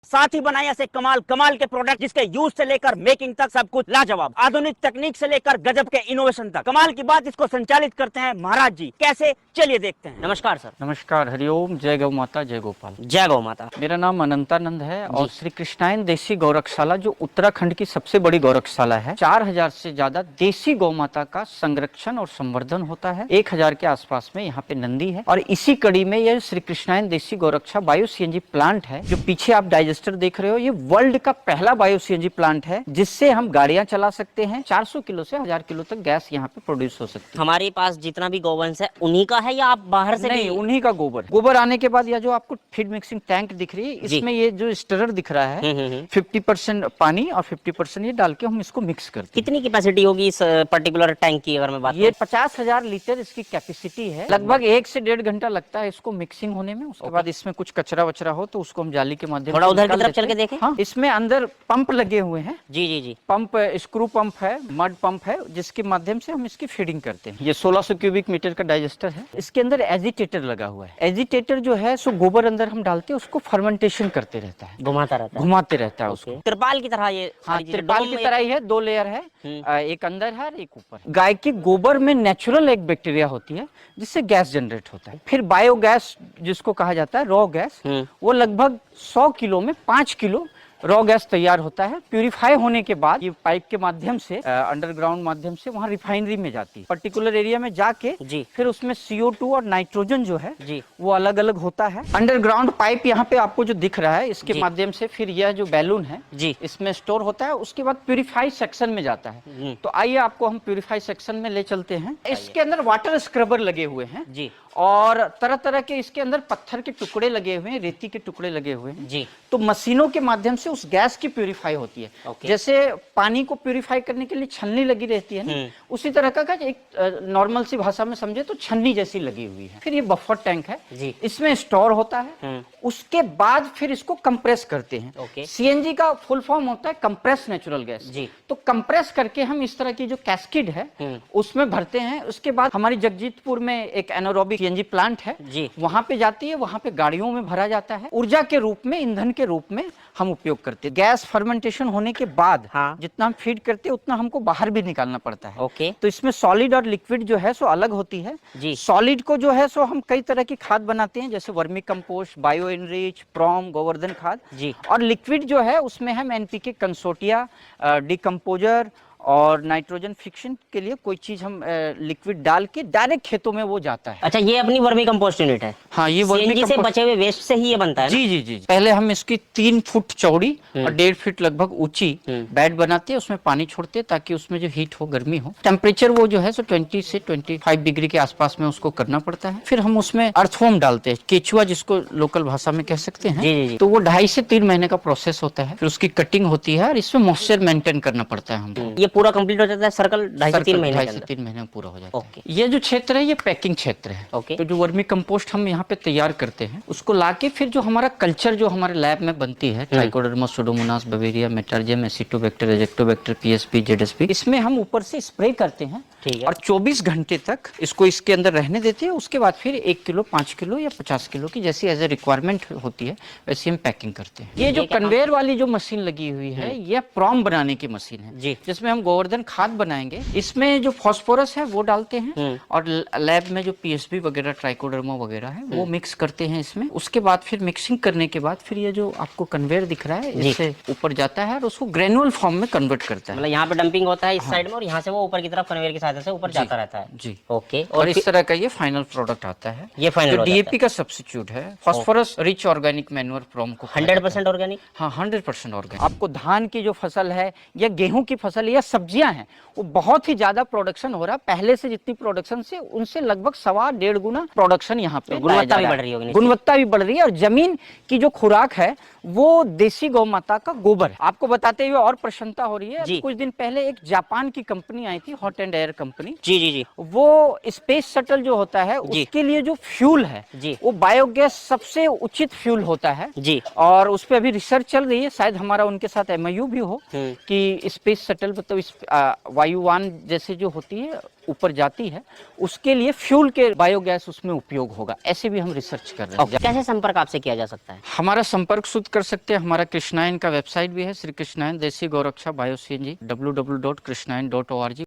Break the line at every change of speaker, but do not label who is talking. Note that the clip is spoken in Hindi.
साथ ही बनाए ऐसे कमाल कमाल के प्रोडक्ट जिसके यूज से लेकर मेकिंग तक सब कुछ लाजवाब, आधुनिक तकनीक से लेकर गजब के इनोवेशन तक। कमाल की बात, इसको संचालित करते हैं महाराज जी। कैसे, चलिए देखते हैं। नमस्कार सर।
नमस्कार, हरिओम, जय गौ माता, जय गोपाल।
जय गौ माता।
मेरा नाम अनंतानंद है और श्री कृष्णायन देसी गौरक्षशाला जो उत्तराखंड की सबसे बड़ी गौरक्षशाला है, 4000 से ज्यादा देसी गौ माता का संरक्षण और संवर्धन होता है। 1000 के आसपास में यहाँ पे नंदी है और इसी कड़ी में यह श्री कृष्णायन देसी गौरक्षा बायो सीएनजी प्लांट है। जो पीछे आप डाइजेस्टर देख रहे हो, ये वर्ल्ड का पहला बायो सीएनजी प्लांट है जिससे हम गाड़ियां चला सकते हैं। 400 किलो से 1000 किलो तक गैस यहाँ पे प्रोड्यूस हो सकती है।
हमारे पास जितना भी गोवंश है उन्हीं का है या आप बाहर से?
नहीं, उन्हीं का गोबर आने के बाद, या जो आपको फीड मिक्सिंग टैंक दिख रही है, इसमें ये जो स्टरर दिख रहा है 50% पानी और 50% ये डाल के हम इसको मिक्स करते हैं।
कितनी कैपेसिटी होगी इस पर्टिकुलर टैंक की अगर मैं बात?
ये 50,000 लीटर इसकी कैपेसिटी है। लगभग 1 से 1.5 घंटा लगता है इसको मिक्सिंग होने में। उसके बाद इसमें कुछ कचरा वचरा हो तो उसको हम जाली के माध्यम से
थोड़ा उधर की तरफ चल के देखें।
हाँ, इसमें अंदर पंप लगे हुए हैं।
जी जी जी।
पंप स्क्रू पंप है, मड पंप है, जिसके माध्यम से हम इसकी फीडिंग करते हैं। ये 1600 क्यूबिक मीटर का डाइजेस्टर है। इसके अंदर एजिटेटर लगा हुआ है। एजिटेटर जो है सो गोबर अंदर हम डालते हैं, उसको फर्मेंटेशन करते रहता है, घुमाते रहता है उसको।
त्रिपाल की तरह ये?
हाँ, त्रिपाल की तरह ही है। 2 लेयर है, एक अंदर है और एक ऊपर। गाय के गोबर में नेचुरल एक बैक्टीरिया होती है जिससे गैस जनरेट होता है। फिर बायोगैस जिसको कहा जाता है, रॉ गैस, वो लगभग 100 किलो में 5 किलो रॉ गैस तैयार होता है। प्यूरिफाई होने के बाद ये पाइप के माध्यम से, अंडरग्राउंड माध्यम से वहाँ रिफाइनरी में जाती है। पर्टिकुलर एरिया में जाके फिर उसमें CO2 और नाइट्रोजन जो है वो अलग अलग होता है। अंडरग्राउंड पाइप यहाँ पे आपको जो दिख रहा है, इसके माध्यम से फिर यह जो बैलून है इसमें स्टोर होता है। उसके बाद प्यूरिफाई सेक्शन में जाता है। तो आइए आपको हम प्यूरिफाई सेक्शन में ले चलते हैं। इसके अंदर वाटर स्क्रबर लगे हुए हैं और तरह तरह के इसके अंदर पत्थर के टुकड़े लगे हुए हैं, रेती के टुकड़े लगे हुए हैं। तो मशीनों के माध्यम से उस गैस की प्यूरिफाई होती है। जैसे पानी को प्यूरिफाई करने के लिए छन्नी लगी रहती है ना, उसी तरह का एक नॉर्मल सी भाषा में समझे तो छन्नी जैसी लगी हुई है। फिर ये बफर टैंक है, इसमें स्टोर होता है। उसके बाद फिर इसको कंप्रेस करते हैं। सीएनजी का फुल फॉर्म होता है कंप्रेस नेचुरल गैस। तो कंप्रेस करके हम इस तरह की जो कैस्केड है उसमें भरते हैं। उसके बाद हमारी जगजीतपुर में एक एनारोबिक सीएनजी प्लांट है, वहां पे जाती है। वहां पे गाड़ियों में भरा जाता है। ऊर्जा के रूप में, ईंधन के रूप में हम उपयोग करते हैं। गैस फर्मेंटेशन होने के बाद जितना हम फीड करते हैं उतना हमको बाहर भी निकालना पड़ता है। तो इसमें सॉलिड और लिक्विड जो है सो अलग होती है। सॉलिड को जो है सो हम कई तरह की खाद बनाते हैं, जैसे vermicompost, bio enrich, PROM, Govardhan खाद। और लिक्विड जो है उसमें हम एनपीके, कंसोटिया, डिकम्पोजर और नाइट्रोजन फिक्शन के लिए कोई चीज हम लिक्विड डाल के डायरेक्ट खेतों में वो जाता है।
अच्छा, ये अपनी वर्मी कंपोस्ट यूनिट है? हाँ, ये वर्मी कंपोस्ट से बचे हुए वेस्ट से ही ये बनता है।
जी जी जी। पहले हम इसकी 3 फुट चौड़ी और 1.5 फीट लगभग ऊंची बेड बनाते हैं, उसमें पानी छोड़ते हैं ताकि उसमें जो हीट हो, गर्मी हो। टेम्परेचर वो जो है सो 20 से 25 डिग्री के आसपास में उसको करना पड़ता है। फिर हम उसमें अर्थवॉर्म डालते हैं, केचुआ जिसको लोकल भाषा में कह सकते हैं। तो वो 2.5 से 3 महीने का प्रोसेस होता है। फिर उसकी कटिंग होती है और इसमें मॉइस्चर मेंटेन करना पड़ता है हमको।
ये पूरा कंप्लीट हो जाता है सर्कल 2.5 से 3
महीने में पूरा हो जाता है। ये जो क्षेत्र है ये पैकिंग क्षेत्र है। तो जो वर्मी कंपोस्ट हम यहाँ पे तैयार करते हैं उसको लाके फिर जो हमारा कल्चर जो हमारे लैब में बनती है, trichoderma, pseudomonas, beauveria, metarhizium, acetobacter, azotobacter, PSP, ZSP, इसमें हम ऊपर से स्प्रे करते हैं और 24 घंटे तक इसको इसके अंदर रहने देते हैं। उसके बाद फिर 1 किलो, 5 किलो या 50 किलो की जैसी एज ए रिक्वायरमेंट होती है वैसी हम पैकिंग करते हैं। ये जो कन्वेयर वाली जो मशीन लगी हुई है ये प्रॉम बनाने की मशीन है, जिसमें हम गोवर्धन खाद बनाएंगे। इसमें जो फास्फोरस है वो डालते हैं और लैब में जो पीएसबी वगैरह, ट्राइकोडर्मा वगैरह है वो मिक्स करते हैं इसमें। उसके बाद फिर मिक्सिंग करने के बाद फिर ये जो आपको कन्वेयर दिख रहा है इससे ऊपर जाता है और उसको ग्रेनुअल फॉर्म में कन्वर्ट करता है।
मतलब यहाँ पे डंपिंग होता है इस साइड में और यहाँ से वो ऊपर की तरफ कन्वेयर की सहायता से ऊपर जाता रहता है।
जी,
ओके।
और इस तरह का ये फाइनल प्रोडक्ट आता है।
ये फाइनल
डीएपी का सब्स्टिट्यूट है। Phosphorus rich organic manure PROM को
100% ऑर्गेनिक।
हाँ, 100% ऑर्गेनिक। आपको धान की जो फसल है या गेहूं की फसल या सब्जियां हैं वो बहुत ही ज्यादा प्रोडक्शन हो रहा है। पहले से जितनी प्रोडक्शन से उनसे लगभग 1.25 गुना प्रोडक्शन यहाँ पे।
गुणवत्ता भी बढ़ रही होगी।
गुणवत्ता भी बढ़ रही है और जमीन की जो खुराक है वो देसी गौ माता का गोबर। आपको बताते हुए और प्रसन्नता हो रही है। कुछ दिन पहले एक जापान की कंपनी आई थी, हॉट एंड एयर कंपनी।
जी जी जी।
वो स्पेस शटल जो होता है उसके लिए जो फ्यूल है वो बायोगैस सबसे उचित फ्यूल होता है और उस पर अभी रिसर्च चल रही है। शायद हमारा उनके साथ MOU भी हो कि स्पेस शटल मतलब तो इस वायुयान जैसे जो होती है ऊपर जाती है, उसके लिए फ्यूल के बायोगैस उसमें उपयोग होगा, ऐसे भी हम रिसर्च कर रहे हैं।
कैसे संपर्क आपसे किया जा सकता है?
हमारा संपर्क शुद्ध कर सकते हैं, हमारा कृष्णायन का वेबसाइट भी है, श्री कृष्णायन देसी गौरक्षा बायो CNG, www.krishnayana.org।